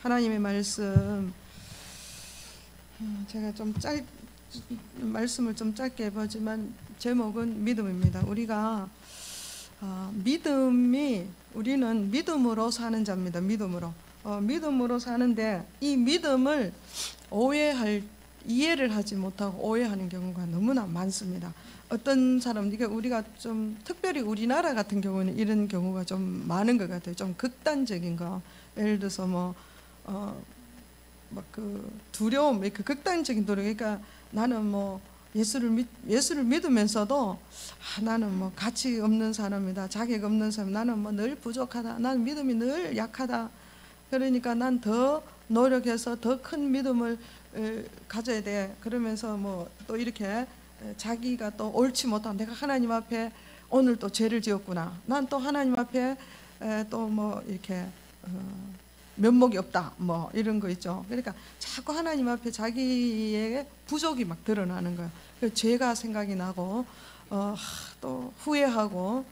하나님의 말씀, 제가 말씀을 좀 짧게 해보지만 제목은 믿음입니다. 우리가 우리는 믿음으로 사는 자입니다. 믿음으로 사는데 이 믿음을 이해를 하지 못하고 오해하는 경우가 너무나 많습니다. 어떤 사람, 우리가 좀 특별히 우리나라 같은 경우는 이런 경우가 좀 많은 것 같아요. 좀 극단적인 거, 예를 들어서 두려움, 이렇게 극단적인 두려움. 그러니까 나는 예수를 믿으면서도 나는 가치 없는 사람이다, 자격 없는 사람, 나는 늘 부족하다, 나는 믿음이 늘 약하다. 그러니까 난 더 노력해서 더 큰 믿음을 가져야 돼. 그러면서 또 이렇게 자기가 또 옳지 못한, 내가 하나님 앞에 오늘 또 죄를 지었구나, 난 또 하나님 앞에 또 이렇게 면목이 없다, 이런 거 있죠. 그러니까 자꾸 하나님 앞에 자기의 부족이 막 드러나는 거예요. 그래서 죄가 생각이 나고 또 후회하고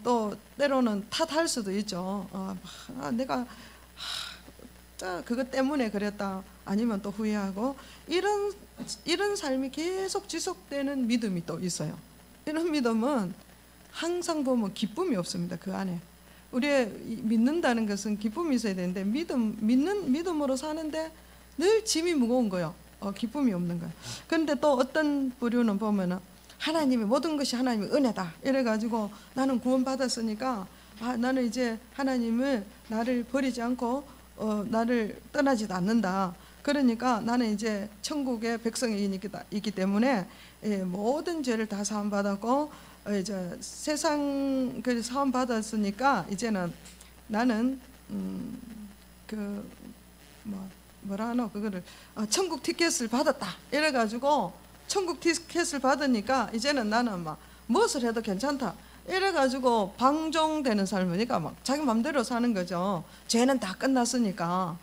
또 때로는 탓할 수도 있죠. 내가 그것 때문에 그랬다, 아니면 또 후회하고, 이런 삶이 계속 지속되는 믿음이 또 있어요. 이런 믿음은 항상 보면 기쁨이 없습니다. 그 안에 우리 믿는다는 것은 기쁨이 있어야 되는데, 믿음으로 사는데 늘 짐이 무거운 거예요. 기쁨이 없는 거예요. 그런데 또 어떤 부류는 보면은 하나님의 모든 것이 하나님의 은혜다, 이래가지고 나는 구원받았으니까 나는 이제 하나님을 나를 버리지 않고 나를 떠나지도 않는다. 그러니까 나는 이제 천국의 백성이 있기 때문에 모든 죄를 다 사함받았고 이제 세상 그 사함받았으니까 이제는 나는 그거를 천국 티켓을 받았다, 이래가지고 천국 티켓을 받으니까 이제는 나는 무엇을 해도 괜찮다, 이래가지고 방종되는 삶이니까 자기 맘대로 사는 거죠. 죄는 다 끝났으니까.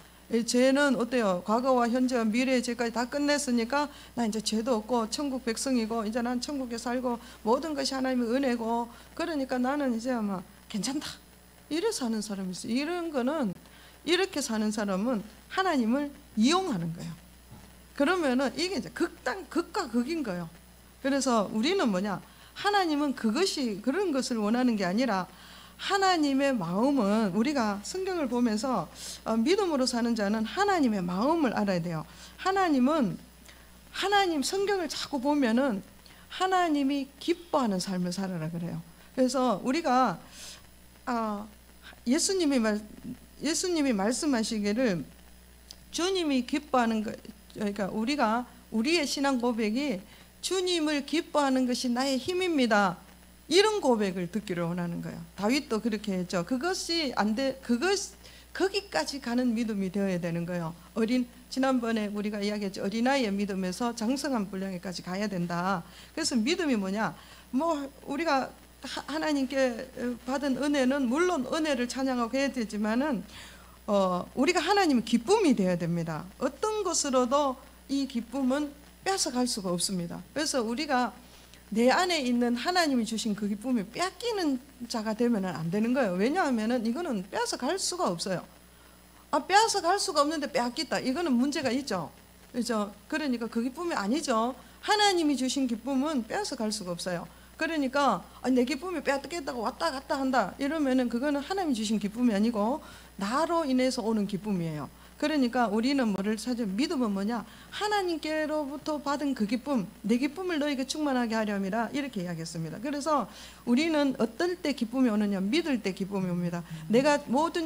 죄는 어때요? 과거와 현재와 미래의 죄까지 다 끝냈으니까 나 이제 죄도 없고 천국 백성이고 이제 난 천국에 살고 모든 것이 하나님의 은혜고, 그러니까 나는 이제 괜찮다, 이래 사는 사람이 있어요. 이렇게 사는 사람은 하나님을 이용하는 거예요. 그러면은 이게 이제 극과 극인 거예요. 그래서 우리는 하나님은 그런 것을 원하는 게 아니라, 하나님의 마음은, 우리가 성경을 보면서 믿음으로 사는 자는 하나님의 마음을 알아야 돼요. 하나님 성경을 자꾸 보면은 하나님이 기뻐하는 삶을 살아라 그래요. 그래서 우리가 예수님이 말씀하시기를 주님이 기뻐하는 것, 그러니까 우리의 신앙 고백이 주님을 기뻐하는 것이 나의 힘입니다, 이런 고백을 듣기를 원하는 거예요. 다윗도 그렇게 했죠. 거기까지 가는 믿음이 되어야 되는 거예요. 지난번에 우리가 이야기했죠. 어린아이의 믿음에서 장성한 분량에까지 가야 된다. 그래서 믿음이 뭐냐? 우리가 하나님께 받은 은혜는 물론 은혜를 찬양하고 해야 되지만은 우리가 하나님의 기쁨이 되어야 됩니다. 어떤 것으로도 이 기쁨은 뺏어갈 수가 없습니다. 그래서 우리가 내 안에 있는 하나님이 주신 그 기쁨이 뺏기는 자가 되면 안 되는 거예요. 왜냐하면 이거는 뺏어갈 수가 없어요. 뺏어갈 수가 없는데 뺏기다, 이거는 문제가 있죠. 그렇죠? 그러니까 그 기쁨이 아니죠. 하나님이 주신 기쁨은 뺏어갈 수가 없어요. 그러니까 내 기쁨이 뺏겠다고 왔다 갔다 한다, 이러면은 그거는 하나님이 주신 기쁨이 아니고 나로 인해서 오는 기쁨이에요. 그러니까 우리는 뭐를 찾아? 믿음은 뭐냐? 하나님께로부터 받은 그 기쁨, 내 기쁨을 너에게 충만하게 하려 함이라, 이렇게 이야기했습니다. 그래서 우리는 어떨 때 기쁨이 오느냐? 믿을 때 기쁨이 옵니다.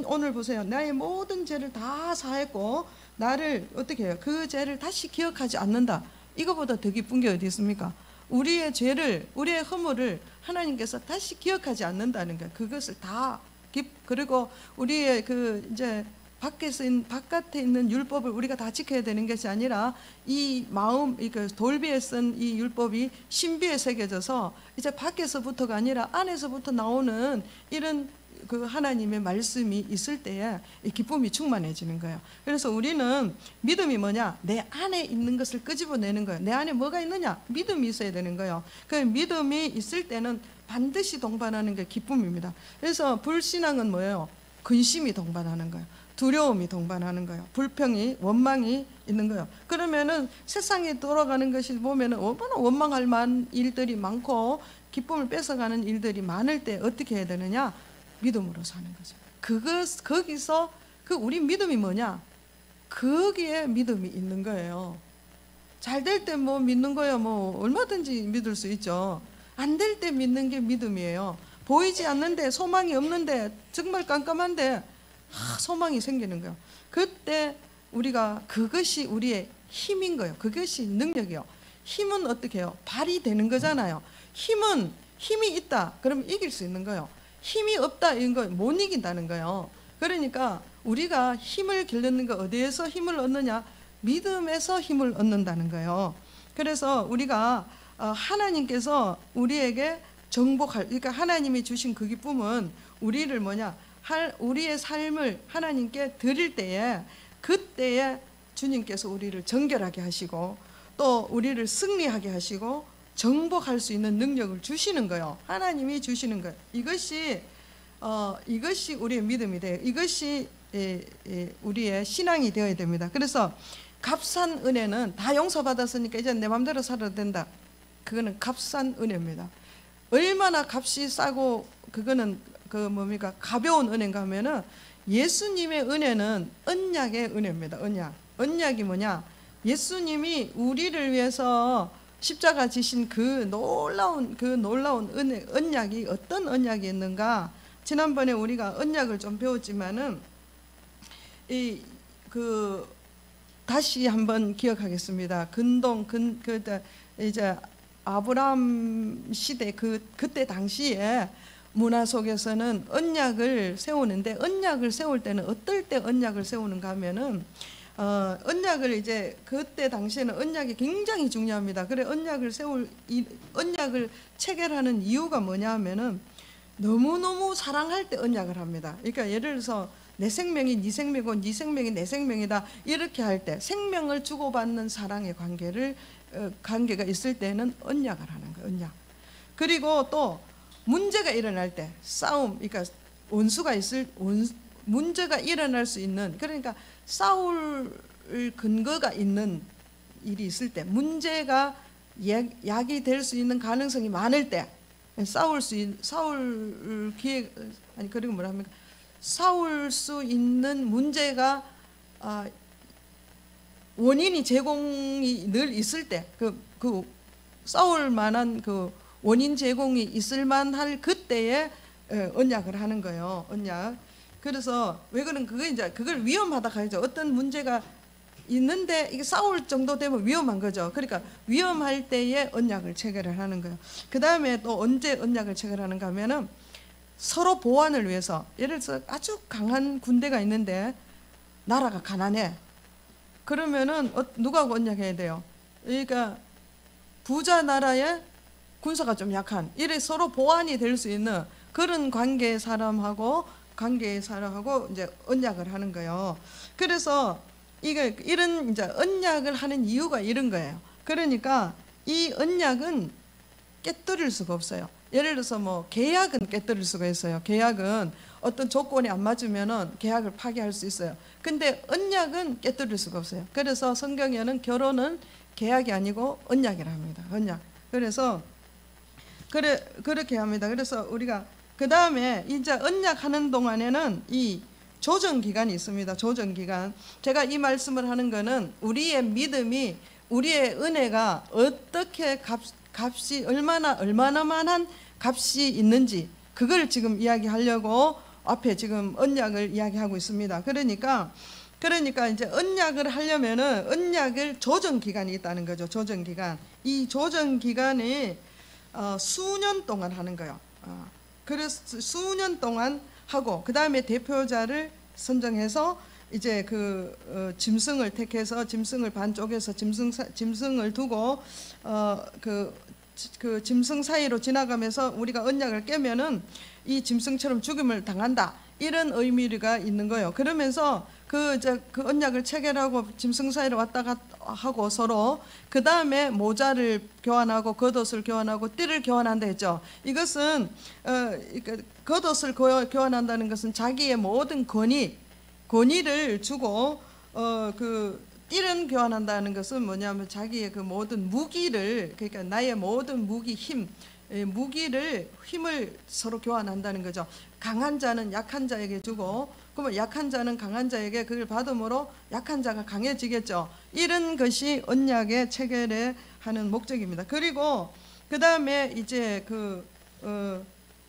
오늘 보세요. 나의 모든 죄를 다 사했고 나를 어떻게 해요? 그 죄를 다시 기억하지 않는다. 이거보다 더 기쁜 게 어디 있습니까? 우리의 죄를, 우리의 허물을 하나님께서 다시 기억하지 않는다는 거예요. 그것을 다 그리고 우리의 이제 바깥에 있는 율법을 우리가 다 지켜야 되는 것이 아니라, 이 마음, 돌비에 쓴 이 율법이 신비에 새겨져서 이제 밖에서부터가 아니라 안에서부터 나오는 이런 그 하나님의 말씀이 있을 때에 이 기쁨이 충만해지는 거예요. 그래서 우리는 믿음이 뭐냐? 내 안에 있는 것을 끄집어내는 거예요. 내 안에 뭐가 있느냐? 믿음이 있어야 되는 거예요. 그 믿음이 있을 때는 반드시 동반하는 게 기쁨입니다. 그래서 불신앙은 뭐예요? 근심이 동반하는 거예요. 두려움이 동반하는 거예요. 불평이, 원망이 있는 거예요. 그러면은 세상에 돌아가는 것이 보면은 얼마나 원망할 만한 일들이 많고 기쁨을 뺏어가는 일들이 많을 때 어떻게 해야 되느냐? 믿음으로 사는 거죠. 거기서 우리 믿음이 뭐냐? 거기에 믿음이 있는 거예요. 잘 될 때 뭐 믿는 거야 뭐 얼마든지 믿을 수 있죠. 안 될 때 믿는 게 믿음이에요. 보이지 않는데, 소망이 없는데, 정말 깜깜한데 소망이 생기는 거예요. 그때 우리가, 그것이 우리의 힘인 거예요. 그것이 능력이에요. 힘은 어떻게 해요? 발휘되는 거잖아요. 힘이 있다 그러면 이길 수 있는 거예요. 힘이 없다 이런 거 못 이긴다는 거예요. 그러니까 우리가 힘을 기르는 거, 어디에서 힘을 얻느냐? 믿음에서 힘을 얻는다는 거예요. 그래서 우리가 하나님께서 우리에게 그러니까 하나님이 주신 그 기쁨은 우리를 뭐냐? 우리의 삶을 하나님께 드릴 때에, 그때에 주님께서 우리를 정결하게 하시고 또 우리를 승리하게 하시고 정복할 수 있는 능력을 주시는 거예요. 하나님이 주시는 거예요. 이것이 우리의 믿음이 돼요. 이것이 우리의 신앙이 되어야 됩니다. 그래서 값싼 은혜는 다 용서받았으니까 이제 내 마음대로 살아도 된다. 그거는 값싼 은혜입니다. 얼마나 값이 싸고 그거는 가벼운 은혜인가 하면은 예수님의 은혜는 언약의 은혜입니다. 언약이 뭐냐? 예수님이 우리를 위해서 십자가 지신 그 놀라운 은혜, 언약이 어떤 언약이 있는가? 지난번에 우리가 언약을 좀 배웠지만은 다시 한번 기억하겠습니다. 이제 아브라함 시대 그때 당시에 문화 속에서는 언약을 세우는데, 언약을 세울 때는 어떨 때 언약을 세우는가 하면은 언약을 이제 그때 당시에는 언약이 굉장히 중요합니다. 그래 언약을 체결하는 이유가 뭐냐 하면은 너무너무 사랑할 때 언약을 합니다. 그러니까 예를 들어서 내 생명이 네 생명이고 네 생명이 내 생명이다 이렇게 할 때, 생명을 주고받는 사랑의 관계가 있을 때는 언약을 하는 거예요. 언약. 그리고 또 문제가 일어날 때, 싸움, 그러니까 문제가 일어날 수 있는, 그러니까 싸울 근거가 있는 일이 있을 때, 문제가 약이 될 수 있는 가능성이 많을 때, 싸울 수 있는 문제가 원인이 제공이 늘 있을 때, 싸울 만한 원인 제공이 있을 만할 그때에 언약을 하는 거예요. 언약. 그래서 왜 그걸 위험하다 하죠. 어떤 문제가 있는데 이게 싸울 정도 되면 위험한 거죠. 그러니까 위험할 때에 언약을 체결을 하는 거예요. 그 다음에 또 언제 언약을 체결하는가 하면은 서로 보완을 위해서, 예를 들어서 아주 강한 군대가 있는데 나라가 가난해. 그러면은 누가 언약해야 돼요? 그러니까 부자 나라의 군사가 좀 약한, 이래 서로 보완이 될 수 있는 그런 관계의 사람하고 이제 언약을 하는 거예요. 그래서 이런 이제 언약을 하는 이유가 이런 거예요. 그러니까 이 언약은 깨뜨릴 수가 없어요. 예를 들어서 뭐 계약은 깨뜨릴 수가 있어요. 계약은 어떤 조건이 안 맞으면은 계약을 파기할 수 있어요. 근데 언약은 깨뜨릴 수가 없어요. 그래서 성경에는 결혼은 계약이 아니고 언약이라 합니다. 언약. 그래서 그렇게 합니다. 그래서 우리가 그 다음에 이제 언약하는 동안에는 이 조정 기간이 있습니다. 조정 기간. 제가 이 말씀을 하는 거는 우리의 믿음이, 우리의 은혜가 어떻게 값이 얼마나만한 값이 있는지, 그걸 지금 이야기하려고 앞에 지금 언약을 이야기하고 있습니다. 그러니까 이제 언약을 하려면은 언약을 조정 기간이 있다는 거죠. 조정 기간. 이 조정 기간이 수년 동안 하는 거예요. 그래서 수년 동안 하고, 그 다음에 대표자를 선정해서 이제 짐승을 택해서, 짐승을 반쪽에서 짐승을 두고 그 짐승 사이로 지나가면서 우리가 언약을 깨면은 이 짐승처럼 죽임을 당한다, 이런 의미가 있는 거예요. 그러면서 그 언약을 체결하고 짐승 사이로 왔다 갔다 하고 서로, 그 다음에 모자를 교환하고 겉옷을 교환하고 띠를 교환한다 했죠. 이것은 겉옷을 교환한다는 것은 자기의 모든 권위, 권위를 주고 그 띠를 교환한다는 것은 뭐냐면 자기의 그 모든 무기를, 그러니까 나의 모든 무기, 힘을 서로 교환한다는 거죠. 강한 자는 약한 자에게 주고, 그러면 약한 자는 강한 자에게 그걸 받음으로 약한 자가 강해지겠죠. 이런 것이 언약의 체결에 하는 목적입니다. 그리고 그 다음에 이제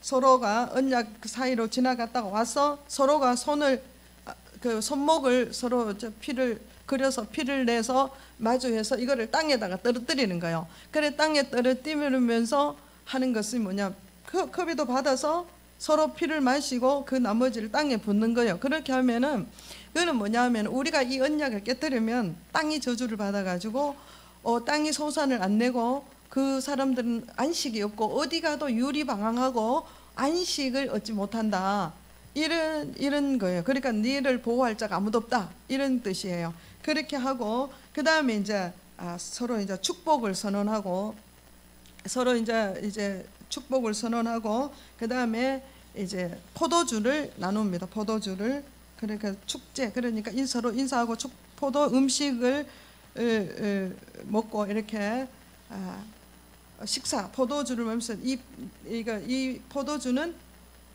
서로가 언약 사이로 지나갔다가 와서 서로가 손목을 서로 피를 그려서 피를 내서 마주해서 이거를 땅에다가 떨어뜨리는 거예요. 그래 땅에 떨어뜨리면서 하는 것이 뭐냐, 컵에도 받아서 서로 피를 마시고 그 나머지를 땅에 붓는 거예요. 그렇게 하면은 그거는 뭐냐면 우리가 이 언약을 깨뜨리면 땅이 저주를 받아가지고 땅이 소산을 안 내고 그 사람들은 안식이 없고 어디 가도 유리방황하고 안식을 얻지 못한다. 이런 거예요. 그러니까 너를 보호할 자가 아무도 없다. 이런 뜻이에요. 그렇게 하고 그 다음에 이제 서로 이제 축복을 선언하고 서로 이제 축복을 선언하고 그 다음에 이제 포도주를 나눕니다. 포도주를 그러니까 축제 그러니까 서로 인사하고 포도 음식을 먹고 이렇게 식사 포도주를 먹으면서 이 포도주는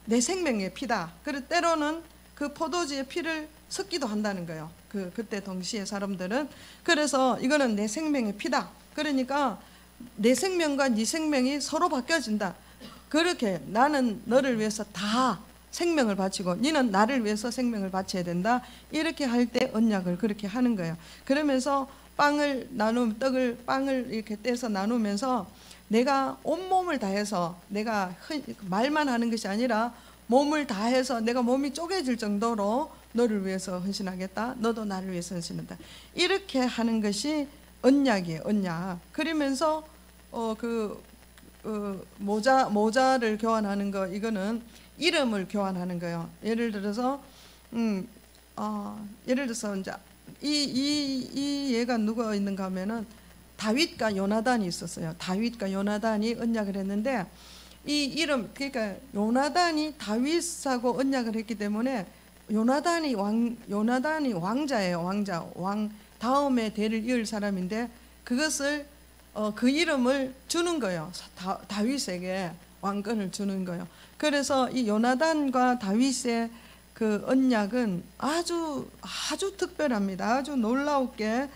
내 생명의 피다. 그리고 때로는 그 포도주의 피를 섞기도 한다는 거예요. 그때 동시에 사람들은. 그래서 이거는 내 생명의 피다. 그러니까 내 생명과 네 생명이 서로 바뀌어진다. 그렇게 나는 너를 위해서 다 생명을 바치고 너는 나를 위해서 생명을 바쳐야 된다. 이렇게 할 때 언약을 그렇게 하는 거예요. 그러면서 빵을 이렇게 떼서 나누면서 내가 온몸을 다해서 내가 말만 하는 것이 아니라 몸을 다해서 내가 몸이 쪼개질 정도로 너를 위해서 헌신하겠다. 너도 나를 위해서 헌신한다. 이렇게 하는 것이 언약이에요. 언약. 그러면서 모자를 교환하는 거, 이거는 이름을 교환하는 거예요. 예를 들어서 이제 이 얘가 누가 있는가 하면은 다윗과 요나단이 있었어요. 다윗과 요나단이 언약을 했는데 이 이름, 그러니까 요나단이 다윗하고 언약을 했기 때문에 요나단이 왕자예요. 왕 다음에 대를 이을 사람인데 그것을 그 이름을 주는 거예요. 다윗에게 왕권을 주는 거예요. 그래서 이 요나단과 다윗의 그 언약은 아주 특별합니다. 아주 놀라웠게.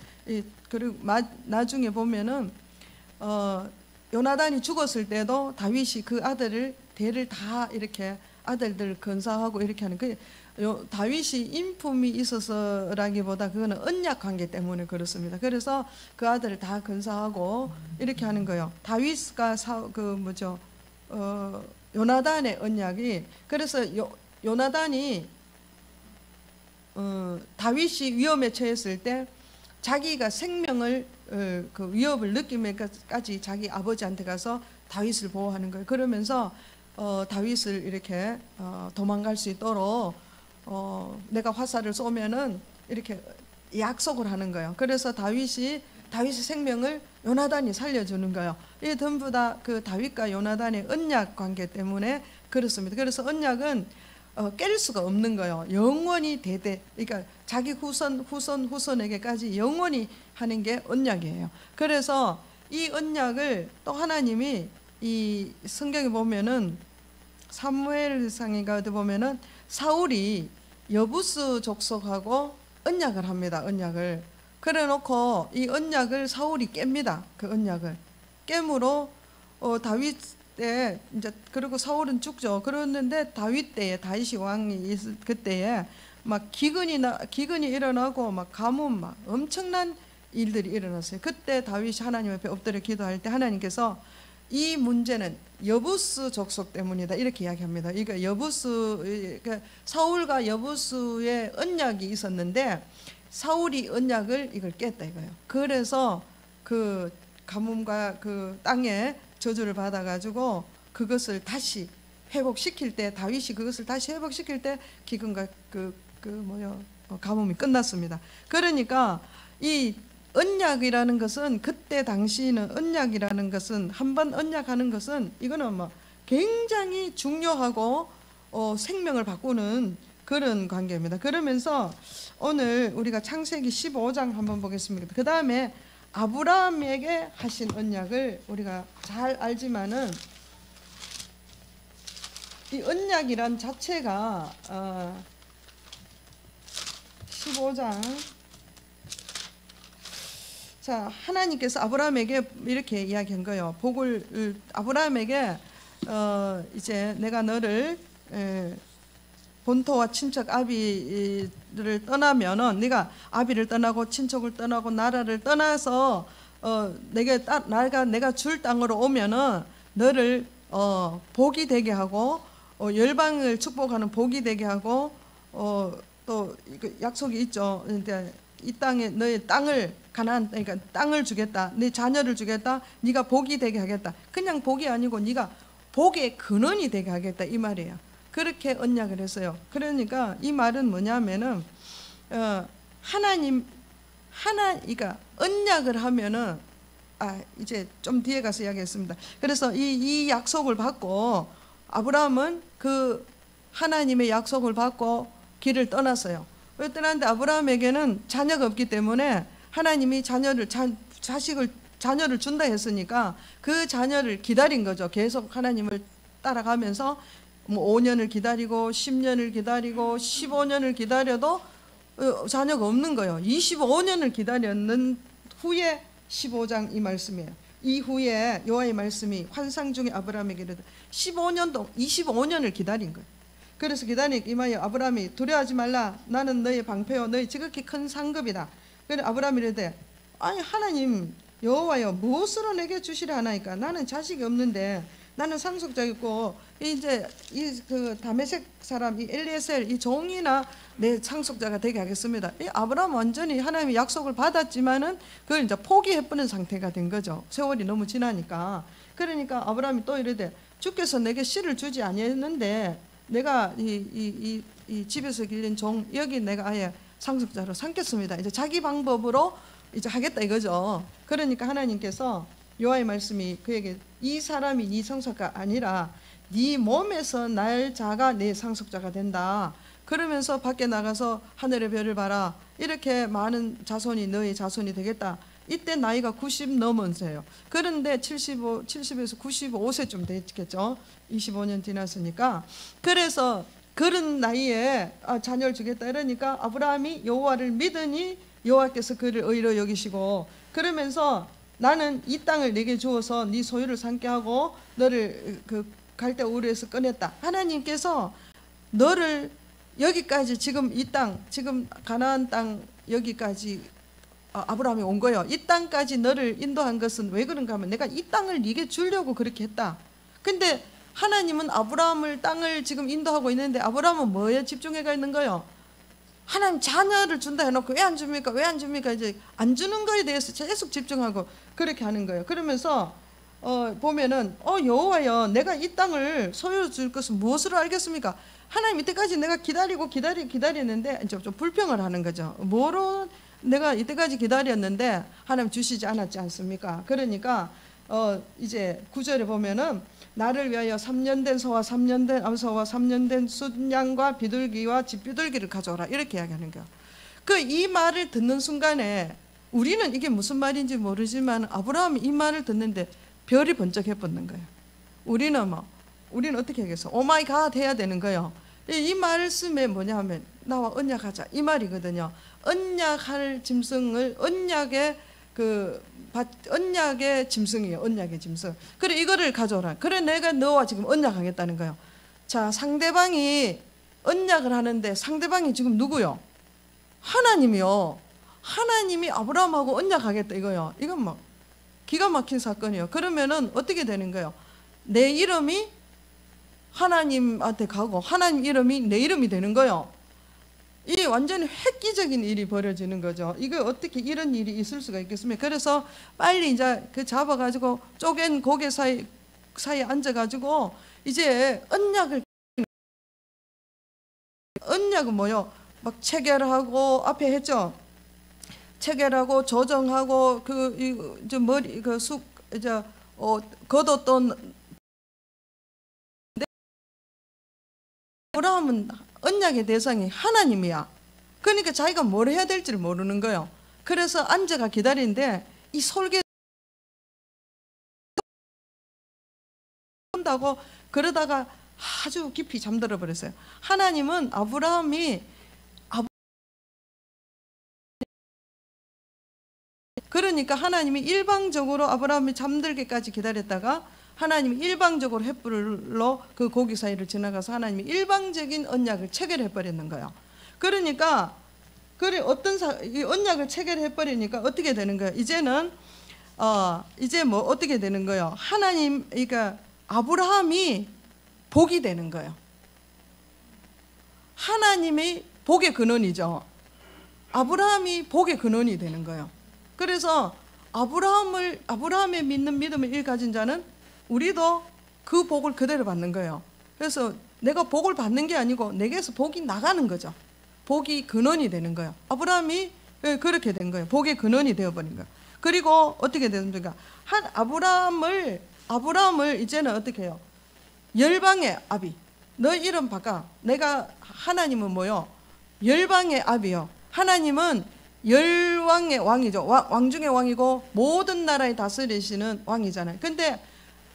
그리고 나중에 보면은 요나단이 죽었을 때도 다윗이 그 대를 다 이렇게 아들들 건사하고 이렇게 하는 그 다윗이 인품이 있어서라기보다 그거는 언약 관계 때문에 그렇습니다. 그래서 그 아들을 다 건사하고 이렇게 하는 거예요. 다윗과 요나단의 언약이, 그래서 요나단이 다윗이 위험에 처했을 때 자기가 생명을 그 위협을 느끼면까지 자기 아버지한테 가서 다윗을 보호하는 거예요. 그러면서 다윗을 이렇게 도망갈 수 있도록 내가 화살을 쏘면은 이렇게 약속을 하는 거예요. 그래서 다윗의 생명을 요나단이 살려주는 거예요. 이 전부 다 그 다윗과 요나단의 언약 관계 때문에 그렇습니다. 그래서 언약은 깰 수가 없는 거예요. 영원히 그러니까 자기 후손에게까지 영원히 하는 게 언약이에요. 그래서 이 언약을 또 하나님이 이 성경에 보면은 사무엘상인가 어디 보면은 사울이 여부스 족속하고 언약을 합니다. 언약을 그래 놓고 이 언약을 사울이 깹니다. 그 언약을 깨므로 다윗 때 이제 그리고 사울은 죽죠. 그랬는데 다윗 때에 다윗이 왕이 있을 그때에 막 기근이 일어나고 막 가뭄 막 엄청난 일들이 일어났어요. 그때 다윗이 하나님 앞에 엎드려 기도할 때 하나님께서 이 문제는 여부스 족속 때문이다 이렇게 이야기합니다. 이거 그러니까 사울과 여부스의 언약이 있었는데 사울이 언약을 이걸 깼다 이거예요. 그래서 그 가뭄과 그 땅에 저주를 받아가지고 그것을 다시 회복시킬 때 다윗이 그것을 다시 회복시킬 때 기근과 가뭄이 끝났습니다. 그러니까 이 언약이라는 것은 그때 당시는 언약이라는 것은 한번 언약하는 것은 이거는 뭐 굉장히 중요하고 생명을 바꾸는 그런 관계입니다. 그러면서 오늘 우리가 창세기 15장 한번 보겠습니다. 그 다음에 아브라함에게 하신 언약을 우리가 잘 알지만은 이 언약이란 자체가 15장 자 하나님께서 아브라함에게 이렇게 이야기한 거예요. 복을 아브라함에게 이제 내가 너를 본토와 친척 아비를 떠나면은 네가 아비를 떠나고 친척을 떠나고 나라를 떠나서 내가 줄 땅으로 오면은 너를 복이 되게 하고 열방을 축복하는 복이 되게 하고 또 약속이 있죠. 이 땅에 너의 땅을 가나안 그러니까 땅을 주겠다. 네 자녀를 주겠다. 네가 복이 되게 하겠다. 그냥 복이 아니고 네가 복의 근원이 되게 하겠다 이 말이에요. 그렇게 언약을 했어요. 그러니까 이 말은 뭐냐면은 그러니까 언약을 하면은 이제 좀 뒤에 가서 이야기했습니다. 그래서 이 약속을 받고 아브라함은 그 하나님의 약속을 받고 길을 떠났어요. 왜 떠났는데 아브라함에게는 자녀가 없기 때문에 하나님이 자녀를 준다 했으니까 그 자녀를 기다린 거죠. 계속 하나님을 따라가면서 뭐 5년을 기다리고 10년을 기다리고 15년을 기다려도 자녀가 없는 거예요. 25년을 기다렸는 후에 15장 이 말씀이에요. 이후에 여호와의 말씀이 환상 중에 아브라함에게 이르되 25년을 기다린 거예요. 그래서 기다리니까 이마여 아브라함이 두려워하지 말라. 나는 너의 방패요 너의 지극히 큰 상급이다. 그래 아브라함이 이르되 아니 하나님 여호와여 무엇으로 내게 주시려 하나이까. 나는 자식이 없는데 나는 상속자였고 이제 그 다메섹 사람 이 엘리에셀 이 종이나 내 상속자가 되게 하겠습니다. 이 아브라함 완전히 하나님의 약속을 받았지만은 그걸 이제 포기해버린 상태가 된 거죠. 세월이 너무 지나니까. 그러니까 아브라함이 또 이르되 주께서 내게 씨를 주지 아니했는데 내가 이 집에서 길린 종 여기 내가 아예 상속자로 삼겠습니다. 이제 자기 방법으로 이제 하겠다 이거죠. 그러니까 하나님께서 여호와의 말씀이 그에게 이 사람이 네 상속자가 아니라 네 몸에서 날 자가 내 상속자가 된다. 그러면서 밖에 나가서 하늘의 별을 봐라. 이렇게 많은 자손이 너의 자손이 되겠다. 이때 나이가 90 넘었어요. 그런데 70에서 95세쯤 됐겠죠. 25년 지났으니까. 그래서 그런 나이에 자녀를 주겠다 이러니까 아브라함이 여호와를 믿으니 여호와께서 그를 의로 여기시고 그러면서 나는 이 땅을 내게 주어서 네 소유를 삼게 하고 너를 그 갈대 우르에서 꺼냈다. 하나님께서 너를 여기까지 지금 이 땅 지금 가나안 땅 여기까지 아브라함이 온 거예요. 이 땅까지 너를 인도한 것은 왜 그런가 하면 내가 이 땅을 네게 주려고 그렇게 했다. 근데 하나님은 아브라함을 땅을 지금 인도하고 있는데 아브라함은 뭐에 집중해가 있는 거예요? 하나님 자녀를 준다 해놓고 왜 안 줍니까? 왜 안 줍니까? 이제 안 주는 거에 대해서 계속 집중하고 그렇게 하는 거예요. 그러면서 보면은 여호와여 내가 이 땅을 소유로 줄 것은 무엇으로 알겠습니까? 하나님 이때까지 내가 기다렸는데 이제 좀 불평을 하는 거죠. 뭐로 내가 이때까지 기다렸는데 하나님 주시지 않았지 않습니까? 그러니까 이제 9절에 보면은 나를 위하여 3년 된 소와 3년 된 암소와 3년 된 순양과 비둘기와 집비둘기를 가져오라 이렇게 이야기하는 거예요. 이 말을 듣는 순간에 우리는 이게 무슨 말인지 모르지만 아브라함이 이 말을 듣는데 별이 번쩍해 뻗는 거예요. 우리는 어떻게 하겠어? 오 마이 갓 해야 되는 거예요. 이 말씀에 뭐냐 하면 나와 언약하자 이 말이거든요. 언약할 짐승을 언약의 짐승이에요. 언약의 짐승. 그래 이거를 가져오라. 그래 내가 너와 지금 언약하겠다는 거예요. 자 상대방이 언약을 하는데 상대방이 지금 누구요? 하나님이요. 하나님이 아브라함하고 언약하겠다 이거요. 이건 막 기가 막힌 사건이에요. 그러면은 어떻게 되는 거예요? 내 이름이 하나님한테 가고 하나님 이름이 내 이름이 되는 거예요. 이 완전히 획기적인 일이 벌어지는 거죠. 이거 어떻게 이런 일이 있을 수가 있겠습니까? 그래서 빨리 이제 그 잡아가지고 쪼갠 고개 사이에 앉아가지고 이제 언약은 뭐요? 막 체결하고 앞에 했죠. 체결하고 조정하고 머리 걷었던 아브라함은 언약의 대상이 하나님이야. 그러니까 자기가 뭘 해야 될지를 모르는 거예요. 그래서 앉아가 기다리는데 이 설계 한다고 그러다가 아주 깊이 잠들어 버렸어요. 하나님은 아브라함이 그러니까 하나님이 일방적으로 아브라함이 잠들게까지 기다렸다가 하나님이 일방적으로 횃불로 그 고기 사이를 지나가서 하나님이 일방적인 언약을 체결해 버리는 거예요. 그러니까 그래 이 언약을 체결해 버리니까 어떻게 되는 거예요? 이제는 이제 뭐 어떻게 되는 거예요? 하나님, 그러니까 아브라함이 복이 되는 거예요. 하나님이 복의 근원이죠. 아브라함이 복의 근원이 되는 거예요. 그래서 아브라함의 믿는 믿음을 일가진 자는 우리도 그 복을 그대로 받는 거예요. 그래서 내가 복을 받는 게 아니고 내게서 복이 나가는 거죠. 복이 근원이 되는 거예요. 아브라함이 그렇게 된 거예요. 복의 근원이 되어버린 거예요. 그리고 어떻게 되는가? 아브라함을 이제는 어떻게 해요? 열방의 아비. 너 이름 바꿔. 내가 하나님은 뭐요? 열방의 아비요. 하나님은 열왕의 왕이죠. 왕 중의 왕이고 모든 나라에 다스리시는 왕이잖아요. 근데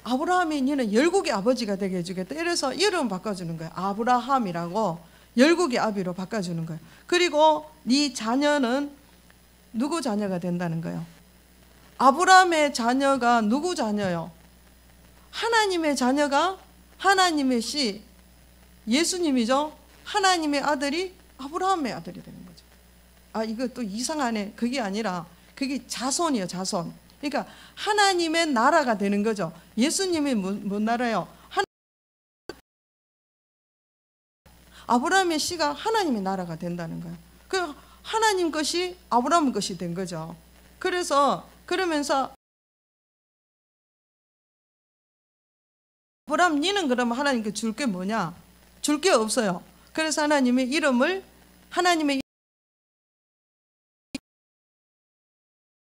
아브라함이 너는 열국의 아버지가 되게 해주겠다. 이래서 이름 바꿔주는 거예요. 아브라함이라고 열국의 아비로 바꿔주는 거예요. 그리고 네 자녀는 누구 자녀가 된다는 거예요? 아브라함의 자녀가 누구 자녀요? 하나님의 자녀가 하나님의 씨 예수님이죠. 하나님의 아들이 아브라함의 아들이 되는 거죠. 이거 또 이상하네. 그게 아니라 그게 자손이에요. 자손. 그러니까 하나님의 나라가 되는 거죠. 예수님이 뭔 나라예요? 아브라함의 씨가 하나님의 나라가 된다는 거예요. 그 하나님 것이 아브라함 것이 된 거죠. 그러면서 아브라함 니는 그러면 하나님께 줄 게 뭐냐? 줄 게 없어요. 그래서 하나님의 하나님의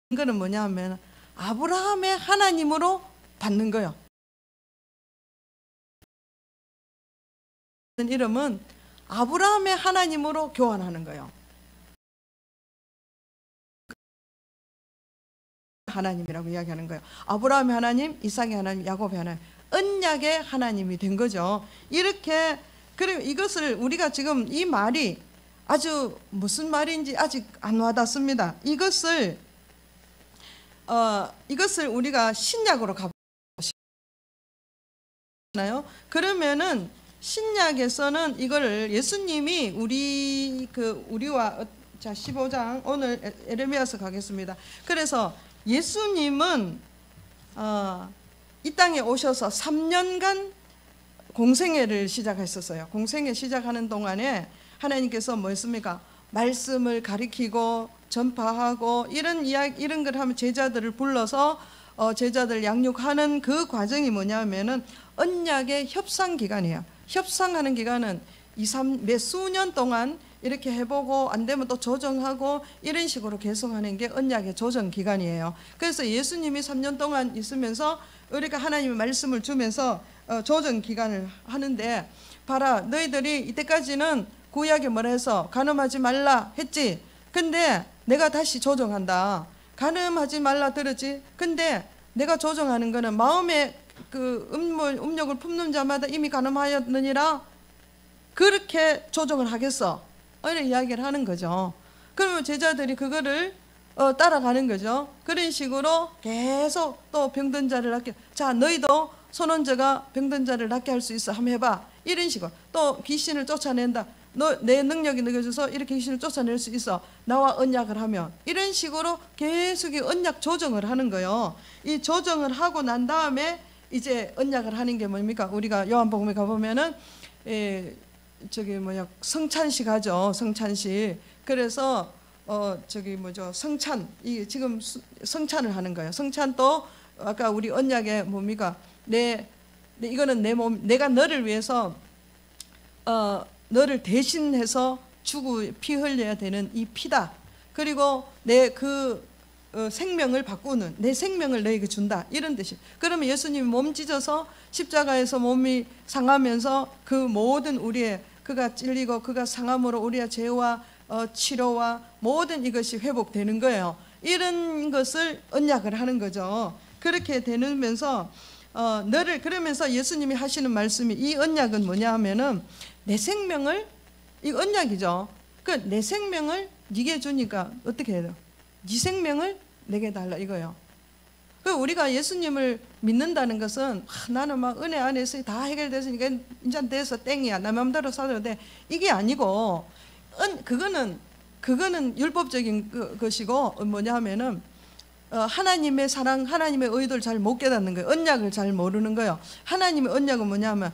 이거는 뭐냐 하면 아브라함의 하나님으로 받는 거예요. 이름은 아브라함의 하나님으로 교환하는 거예요. 하나님이라고 이야기하는 거예요. 아브라함의 하나님, 이삭의 하나님, 야곱의 하나님, 언약의 하나님이 된 거죠. 이렇게 그리고 이것을 우리가 지금 이 말이 아주 무슨 말인지 아직 안 와닿습니다. 이것을 우리가 신약으로 가보시나요? 그러면은 신약에서는 이거를 예수님이 우리와 자 15장 오늘 에레미야서 가겠습니다. 그래서 예수님은 이 땅에 오셔서 3년간 공생애를 시작했었어요. 공생애 시작하는 동안에 하나님께서 뭐 했습니까? 말씀을 가리키고 전파하고 이런 걸 하면 제자들을 불러서 제자들 양육하는 그 과정이 뭐냐면은 언약의 협상 기간이에요. 협상하는 기간은 몇 수년 동안 이렇게 해보고 안 되면 또 조정하고 이런 식으로 계속하는 게 언약의 조정 기간이에요. 그래서 예수님이 3년 동안 있으면서 우리가 하나님의 말씀을 주면서 조정 기간을 하는데 봐라 너희들이 이때까지는 구약에 뭐라 해서 간음하지 말라 했지. 근데 내가 다시 조정한다. 간음하지 말라 들었지. 근데 내가 조정하는 거는 마음에 그 음욕을 품는 자마다 이미 간음하였느니라 그렇게 조정을 하겠어. 이런 이야기를 하는 거죠. 그러면 제자들이 그거를 따라가는 거죠. 그런 식으로 계속 또 병든 자를 낫게, 자 너희도 선원자가 병든 자를 낫게 할 수 있어 한번 해봐. 이런 식으로 또 귀신을 쫓아낸다. 너 내 능력이 느껴져서 이렇게 귀신을 쫓아낼 수 있어. 나와 언약을 하면. 이런 식으로 계속 언약 조정을 하는 거예요. 이 조정을 하고 난 다음에 이제 언약을 하는 게 뭡니까? 우리가 요한복음에 가보면은 성찬식 하죠. 성찬식. 그래서 성찬, 지금 성찬을 하는 거예요. 성찬도 아까 우리 언약에 뭡니까? 이거는 내 몸, 내가 너를 위해서 너를 대신해서 주고 피 흘려야 되는 이 피다. 그리고 내 생명을 바꾸는, 내 생명을 너에게 준다. 이런 뜻이. 그러면 예수님이 몸 찢어서 십자가에서 몸이 상하면서 그 모든 우리의 그가 찔리고 그가 상함으로 우리의 죄와 치료와 모든 이것이 회복되는 거예요. 이런 것을 언약을 하는 거죠. 그렇게 되면서 너를, 그러면서 예수님이 하시는 말씀이, 이 언약은 뭐냐 하면은 내 생명을, 이 언약이죠. 그 내 생명을 네게 주니까 어떻게 해야 돼요? 네 생명을 내게 달라 이거요. 그 우리가 예수님을 믿는다는 것은 나는 막 은혜 안에서 다 해결됐으니까 이제 돼서 땡이야, 내 마음대로 살아도 돼, 이게 아니고, 그거는 율법적인 것이고, 뭐냐 하면은 하나님의 사랑, 하나님의 의도를 잘 못 깨닫는 거예요. 언약을 잘 모르는 거예요. 하나님의 언약은 뭐냐 하면,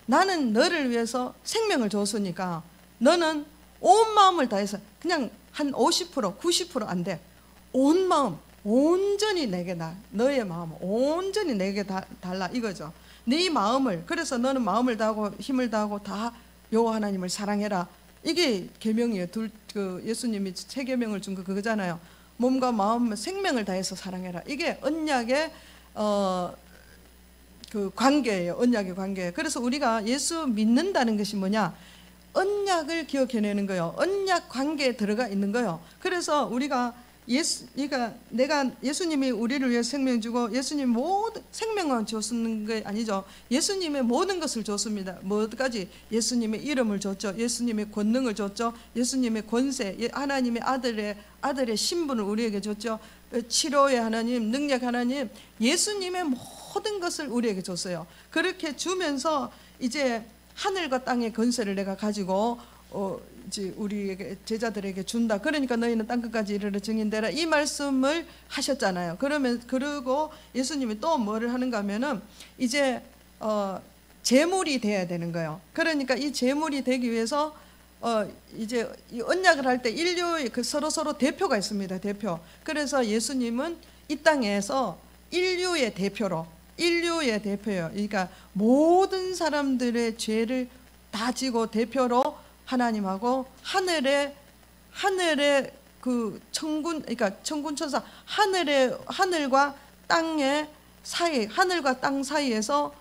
나는 너를 위해서 생명을 줬으니까 너는 온 마음을 다해서, 그냥 한 50%, 90% 안 돼, 온 마음 온전히 내게 너의 마음을 온전히 내게 달라 이거죠. 네 마음을, 그래서 너는 마음을 다하고 힘을 다하고 다 여호와 하나님을 사랑해라. 이게 계명이에요. 예수님이 세 계명을 준 거 그거잖아요. 몸과 마음, 생명을 다해서 사랑해라. 이게 언약의 그 관계예요. 언약의 관계. 그래서 우리가 예수 믿는다는 것이 뭐냐? 언약을 기억해내는 거예요. 언약 관계에 들어가 있는 거예요. 그래서 우리가 내가 예수님이 우리를 위해 생명 주고, 예수님 모든 생명만 줬는 게 아니죠. 예수님의 모든 것을 줬습니다. 뭐까지? 예수님의 이름을 줬죠. 예수님의 권능을 줬죠. 예수님의 권세, 하나님의 아들의 신분을 우리에게 줬죠. 치료의 하나님, 능력 하나님, 예수님의 모든 것을 우리에게 줬어요. 그렇게 주면서 이제 하늘과 땅의 권세를 내가 가지고 이제 우리에게, 제자들에게 준다. 그러니까 너희는 땅끝까지 이르러 증인되라, 이 말씀을 하셨잖아요. 그리고 예수님이 또 뭐를 하는가 하면은 이제 제물이 돼야 되는 거예요. 그러니까 이 제물이 되기 위해서 이제 이 언약을 할 때 인류의 서로 대표가 있습니다. 대표. 그래서 예수님은 이 땅에서 인류의 대표예요. 그러니까 모든 사람들의 죄를 다 지고 대표로 하나님하고 하늘의 그 그러니까 천군 천사, 하늘과 땅의 사이, 하늘과 땅 사이에서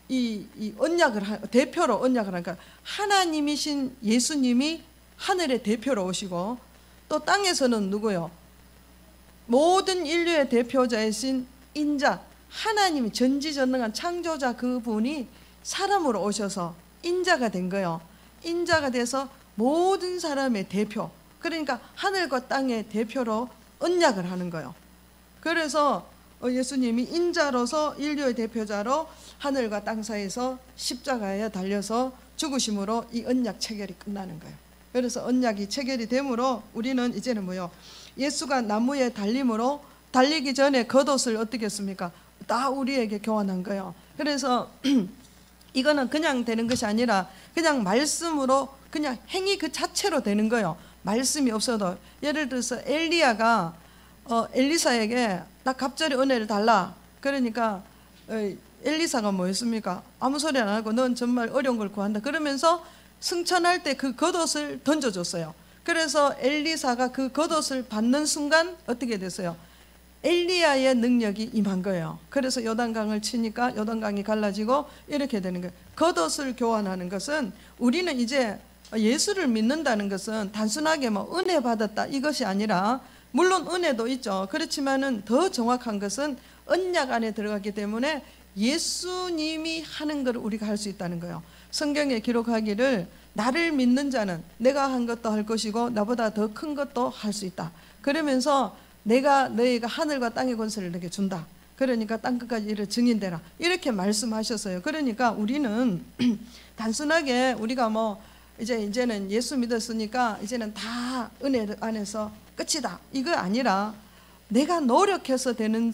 이 언약을 대표로 언약을 하니까, 하나님이신 예수님이 하늘의 대표로 오시고, 또 땅에서는 누구요? 모든 인류의 대표자이신 인자, 하나님이 전지전능한 창조자, 그분이 사람으로 오셔서 인자가 된 거예요. 인자가 돼서 모든 사람의 대표, 그러니까 하늘과 땅의 대표로 언약을 하는 거예요. 그래서 예수님이 인자로서 인류의 대표자로 하늘과 땅 사이에서 십자가에 달려서 죽으심으로 이 언약 체결이 끝나는 거예요. 그래서 언약이 체결이 되므로 우리는 이제는 뭐요? 예수가 나무에 달리기 전에 겉옷을 어떻게 했습니까? 다 우리에게 교환한 거예요. 그래서 이거는 그냥 되는 것이 아니라 그냥 말씀으로, 그냥 행위 그 자체로 되는 거예요. 말씀이 없어도. 예를 들어서 엘리야가 엘리사에게 나 갑자기 은혜를 달라. 그러니까 엘리사가 뭐였습니까? 아무 소리 안 하고 넌 정말 어려운 걸 구한다 그러면서 승천할 때 그 겉옷을 던져줬어요. 그래서 엘리사가 그 겉옷을 받는 순간 어떻게 됐어요? 엘리야의 능력이 임한 거예요. 그래서 요단강을 치니까 요단강이 갈라지고 이렇게 되는 거예요. 겉옷을 교환하는 것은, 우리는 이제 예수를 믿는다는 것은 단순하게 뭐 은혜 받았다 이것이 아니라, 물론 은혜도 있죠. 그렇지만은 더 정확한 것은 언약 안에 들어갔기 때문에 예수님이 하는 걸 우리가 할 수 있다는 거예요. 성경에 기록하기를 나를 믿는 자는 내가 한 것도 할 것이고 나보다 더 큰 것도 할 수 있다. 그러면서 내가 너희가 하늘과 땅의 권세를 너에게 준다. 그러니까 땅끝까지 이르러 증인되라. 이렇게 말씀하셨어요. 그러니까 우리는 단순하게 우리가 뭐 이제는 예수 믿었으니까 이제는 다 은혜 안에서 끝이다, 이거 아니라 내가 노력해서 되는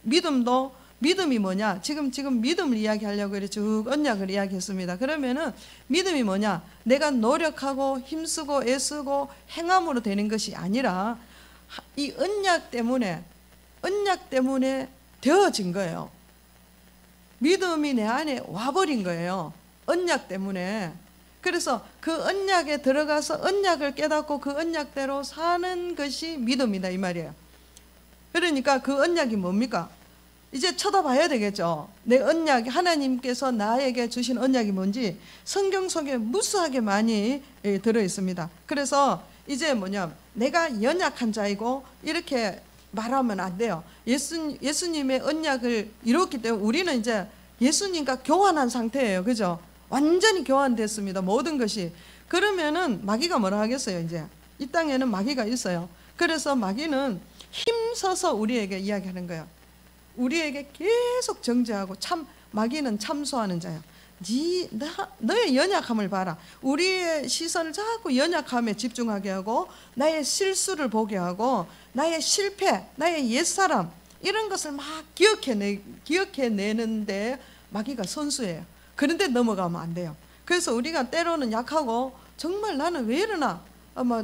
믿음이 뭐냐? 지금 믿음을 이야기하려고 이렇게 쭉 언약을 이야기했습니다. 그러면은 믿음이 뭐냐? 내가 노력하고 힘쓰고 애쓰고 행함으로 되는 것이 아니라 이 언약 때문에 되어진 거예요. 믿음이 내 안에 와버린 거예요. 언약 때문에. 그래서 그 언약에 들어가서 언약을 깨닫고 그 언약대로 사는 것이 믿음이다 이 말이에요. 그러니까 그 언약이 뭡니까? 이제 쳐다봐야 되겠죠. 내 언약, 하나님께서 나에게 주신 언약이 뭔지 성경 속에 무수하게 많이 들어 있습니다. 그래서 이제 뭐냐, 내가 연약한 자이고 이렇게 말하면 안 돼요. 예수님의 언약을 이뤘기 때문에 우리는 이제 예수님과 교환한 상태예요. 그죠? 완전히 교환됐습니다. 모든 것이. 그러면은 마귀가 뭐라 하겠어요? 이제 이 땅에는 마귀가 있어요. 그래서 마귀는 힘써서 우리에게 이야기하는 거예요. 우리에게 계속 정죄하고 마귀는 참소하는 자예요. 너의 연약함을 봐라. 우리의 시선을 자꾸 연약함에 집중하게 하고 나의 실수를 보게 하고 나의 실패, 나의 옛사람 이런 것을 막 기억해내는데 마귀가 선수예요. 그런데 넘어가면 안 돼요. 그래서 우리가 때로는 약하고 정말 나는 왜 이러나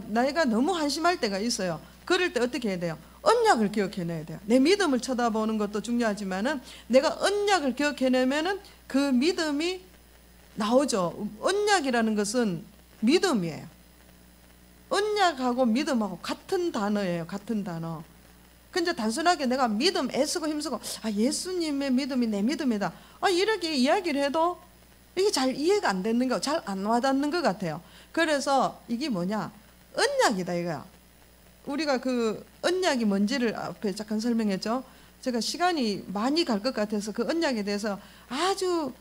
내가 너무 한심할 때가 있어요. 그럴 때 어떻게 해야 돼요? 언약을 기억해내야 돼요. 내 믿음을 쳐다보는 것도 중요하지만은 내가 언약을 기억해내면은 그 믿음이 나오죠. 언약이라는 것은 믿음이에요. 언약하고 믿음하고 같은 단어예요. 같은 단어. 근데 단순하게 내가 믿음 애쓰고 힘쓰고 예수님의 믿음이 내 믿음이다. 이렇게 이야기를 해도 이게 잘 이해가 안 되는 거, 잘 안 와닿는 것 같아요. 그래서 이게 뭐냐? 언약이다 이거야. 우리가 그 언약이 뭔지를 앞에 잠깐 설명했죠. 제가 시간이 많이 갈 것 같아서 그 언약에 대해서 아주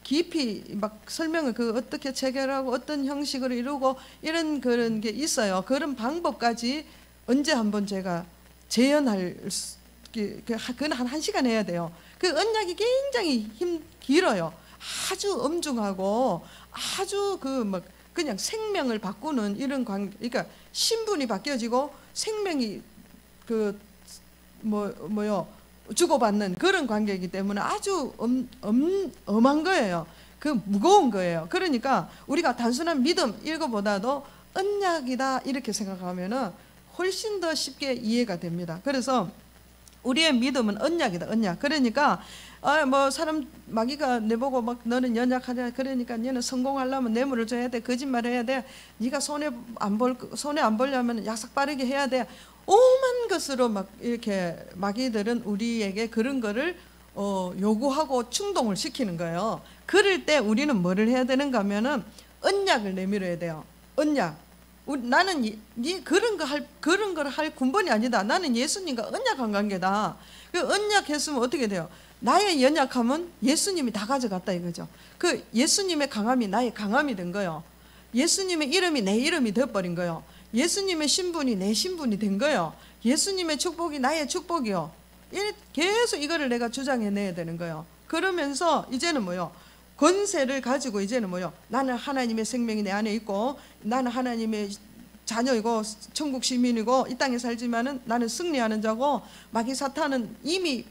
깊이 막 설명을 어떻게 체결하고 어떤 형식으로 이루고 이런 그런 게 있어요. 그런 방법까지 언제 한번 제가 재연할 그건 한 1시간 해야 돼요. 그 언약이 굉장히 길어요. 아주 엄중하고 아주 그냥 생명을 바꾸는 이런 관계. 그러니까 신분이 바뀌어지고 생명이 주고받는 그런 관계이기 때문에 아주 엄한 거예요. 무거운 거예요. 그러니까 우리가 단순한 믿음 이거보다도 언약이다 이렇게 생각하면은 훨씬 더 쉽게 이해가 됩니다. 그래서 우리의 믿음은 언약이다, 언약. 그러니까 사람 마귀가 내보고 너는 연약하냐, 그러니까 너는 성공하려면 뇌물을 줘야 돼, 거짓말해야 돼, 네가 손해 안 보려면 약삭 빠르게 해야 돼. 오만 것으로 이렇게 마귀들은 우리에게 그런 거를 요구하고 충동을 시키는 거예요. 그럴 때 우리는 뭐를 해야 되는가 하면은 언약을 내밀어야 돼요. 언약. 나는 그런 걸 할 군번이 아니다. 나는 예수님과 언약한 관계다. 그 언약했으면 어떻게 돼요? 나의 연약함은 예수님이 다 가져갔다 이거죠. 그 예수님의 강함이 나의 강함이 된 거예요. 예수님의 이름이 내 이름이 되어버린 거예요. 예수님의 신분이 내 신분이 된 거예요. 예수님의 축복이 나의 축복이요. 계속 이거를 내가 주장해내야 되는 거예요. 그러면서 이제는 권세를 가지고 이제는 나는 하나님의 생명이 내 안에 있고 나는 하나님의 자녀이고 천국 시민이고 이 땅에 살지만은 나는 승리하는 자고 마귀 사탄은 이미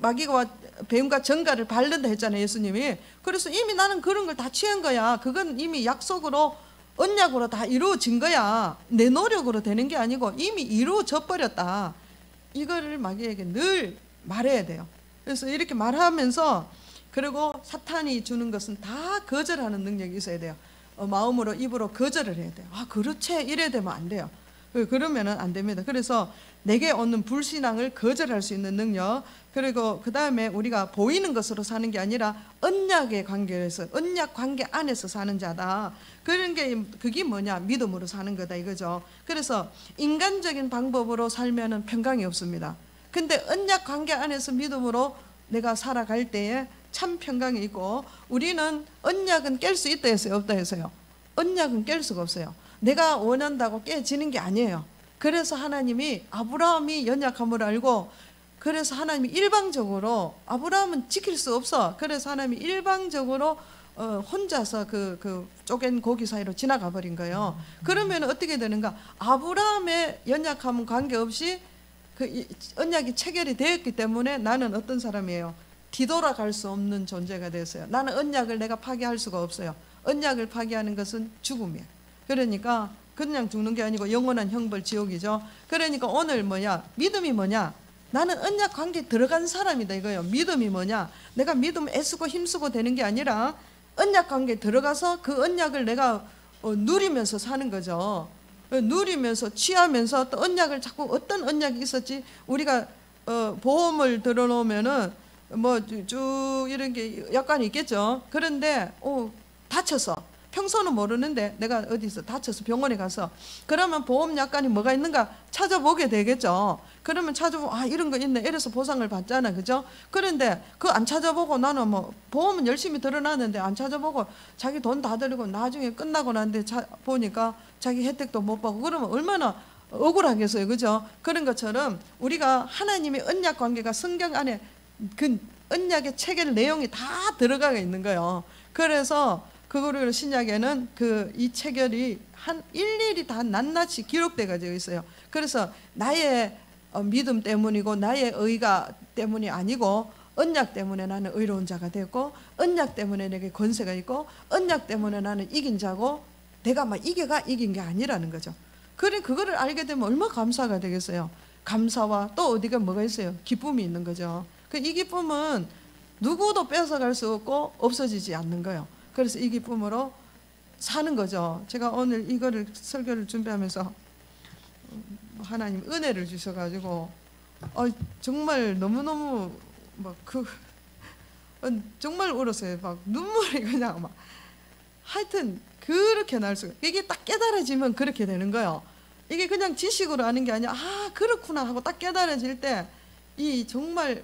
마귀와 배움과 정가를 바른다 했잖아요, 예수님이. 그래서 이미 나는 그런 걸 다 취한 거야. 그건 이미 약속으로 언약으로 다 이루어진 거야. 내 노력으로 되는 게 아니고 이미 이루어져 버렸다. 이거를 마귀에게 늘 말해야 돼요. 그래서 이렇게 말하면서 그리고 사탄이 주는 것은 다 거절하는 능력이 있어야 돼요. 마음으로 입으로 거절을 해야 돼요. 그렇지 이래야 되면 안 돼요. 그러면은 안 됩니다. 그래서 내게 오는 불신앙을 거절할 수 있는 능력, 그리고 그 다음에 우리가 보이는 것으로 사는 게 아니라 언약의 관계에서 언약 관계 안에서 사는 자다. 그런 게 그게 뭐냐? 믿음으로 사는 거다 이거죠. 그래서 인간적인 방법으로 살면은 평강이 없습니다. 근데 언약 관계 안에서 믿음으로 내가 살아갈 때에 참 평강이 있고, 우리는 언약은 깰 수 있다 했어요, 없다 했어요? 언약은 깰 수가 없어요. 내가 원한다고 깨지는 게 아니에요. 그래서 하나님이 아브라함이 연약함을 알고, 그래서 하나님이 일방적으로, 아브라함은 지킬 수 없어. 그래서 하나님이 일방적으로 혼자서 그 쪼갠 고기 사이로 지나가 버린 거예요. 그러면 어떻게 되는가? 아브라함의 연약함은 관계없이 그 언약이 체결이 되었기 때문에 나는 어떤 사람이에요? 뒤돌아갈 수 없는 존재가 됐어요. 나는 언약을 내가 파괴할 수가 없어요. 언약을 파괴하는 것은 죽음이에요. 그러니까 그냥 죽는 게 아니고 영원한 형벌 지옥이죠. 그러니까 오늘 믿음이 뭐냐? 나는 언약 관계에 들어간 사람이다 이거예요. 믿음이 뭐냐? 내가 믿음 애쓰고 힘쓰고 되는 게 아니라 언약 관계에 들어가서 그 언약을 내가 누리면서 사는 거죠. 누리면서 취하면서 또 언약을 자꾸 어떤 언약이 있었지? 우리가 보험을 들어놓으면은 뭐 쭉 이런 게 약간 있겠죠. 그런데 다쳤어. 평소는 모르는데 내가 어디서 다쳐서 병원에 가서 그러면 보험 약관이 뭐가 있는가 찾아보게 되겠죠. 그러면 찾아보고 이런 거 있네 이래서 보상을 받잖아, 그죠? 그런데 그거 안 찾아보고 나는 뭐 보험은 열심히 들어놨는데 안 찾아보고 자기 돈 다 들이고 나중에 끝나고 난데 보니까 자기 혜택도 못 받고 그러면 얼마나 억울하겠어요, 그죠? 그런 것처럼 우리가 하나님의 언약 관계가 성경 안에 그 언약의 체결 내용이 다 들어가 있는 거예요. 그래서 그거를 신약에는 이 체결이 한 일일이 다 낱낱이 기록돼 가지고 있어요. 그래서 나의 믿음 때문이고 나의 의가 때문이 아니고 언약 때문에 나는 의로운 자가 됐고 언약 때문에 내게 권세가 있고 언약 때문에 나는 이긴 자고 내가 막 이긴 게 아니라는 거죠. 그래 그거를 알게 되면 얼마나 감사가 되겠어요. 감사와 또 어디가 뭐가 있어요? 기쁨이 있는 거죠. 이 기쁨은 누구도 뺏어갈 수 없고 없어지지 않는 거예요. 그래서 이 기쁨으로 사는 거죠. 제가 오늘 이거를 설교를 준비하면서 하나님 은혜를 주셔가지고 정말 너무너무 정말 울었어요. 막 눈물이 그냥 막 하여튼 그렇게 날 수가 이게 딱 깨달아지면 그렇게 되는 거예요. 이게 그냥 지식으로 아는 게 아니라 그렇구나 하고 딱 깨달아질 때 이 정말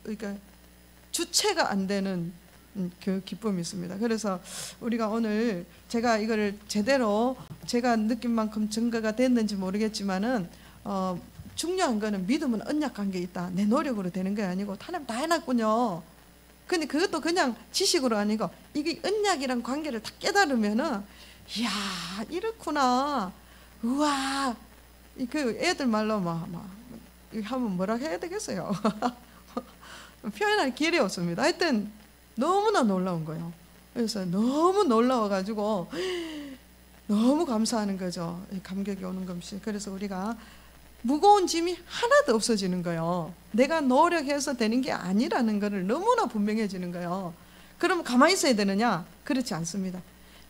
그러니까 주체가 안 되는 그 기쁨이 있습니다. 그래서 우리가 오늘 제가 이거를 제대로 제가 느낀 만큼 증거가 됐는지 모르겠지만은 중요한 거는 믿음은 언약 관계에 있다. 내 노력으로 되는 게 아니고 하나님 다 해놨군요. 근데 그것도 그냥 지식으로 아니고 이게 언약이란 관계를 다 깨달으면은 이야 이렇구나. 우와 그 애들 말로 막 하면 뭐라 해야 되겠어요. 표현할 길이 없습니다. 하여튼 너무나 놀라운 거예요. 그래서 너무 놀라워가지고 너무 감사하는 거죠. 감격이 오는 것이. 그래서 우리가 무거운 짐이 하나도 없어지는 거예요. 내가 노력해서 되는 게 아니라는 것을 너무나 분명해지는 거예요. 그럼 가만히 있어야 되느냐? 그렇지 않습니다.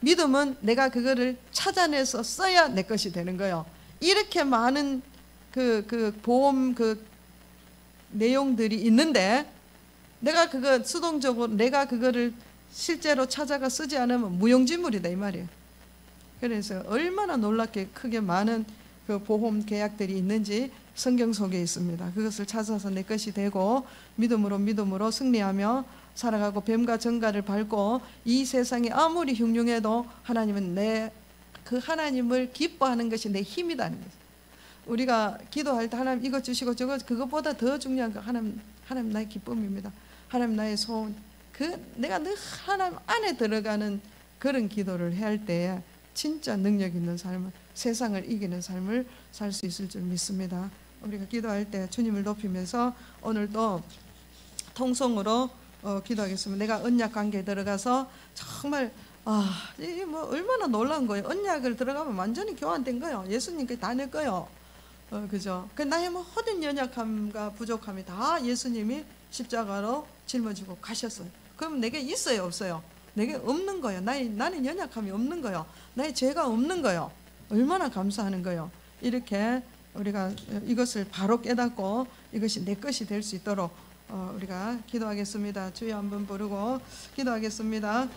믿음은 내가 그거를 찾아내서 써야 내 것이 되는 거예요. 이렇게 많은 보험 내용들이 있는데 내가 그거 수동적으로 내가 그거를 실제로 찾아가 쓰지 않으면 무용지물이다 이 말이에요. 그래서 얼마나 놀랍게 크게 많은 그 보험 계약들이 있는지 성경 속에 있습니다. 그것을 찾아서 내 것이 되고 믿음으로 승리하며 살아가고 뱀과 정갈을 밟고 이 세상이 아무리 흉흉해도 하나님은 그 하나님을 기뻐하는 것이 내 힘이라는 거죠. 우리가 기도할 때 하나님 이것 주시고 저것 그것보다 더 중요한 거 하나님 나의 기쁨입니다. 하나님 나의 소원. 내가 늘 하나님 안에 들어가는 그런 기도를 해야 할 때 진짜 능력 있는 삶을 세상을 이기는 삶을 살 수 있을 줄 믿습니다. 우리가 기도할 때 주님을 높이면서 오늘도 통성으로 기도하겠습니다. 내가 언약 관계에 들어가서 정말 이게 뭐 얼마나 놀라운 거예요. 언약을 들어가면 완전히 교환된 거예요. 예수님께 다 낼 거예요. 그죠? 나의 모든 연약함과 부족함이 다 예수님이 십자가로 짊어지고 가셨어요. 그럼 내게 있어요, 없어요? 내게 없는 거예요. 나는 연약함이 없는 거예요. 나의 죄가 없는 거예요. 얼마나 감사하는 거예요. 이렇게 우리가 이것을 바로 깨닫고 이것이 내 것이 될 수 있도록 우리가 기도하겠습니다. 주여 한번 부르고 기도하겠습니다.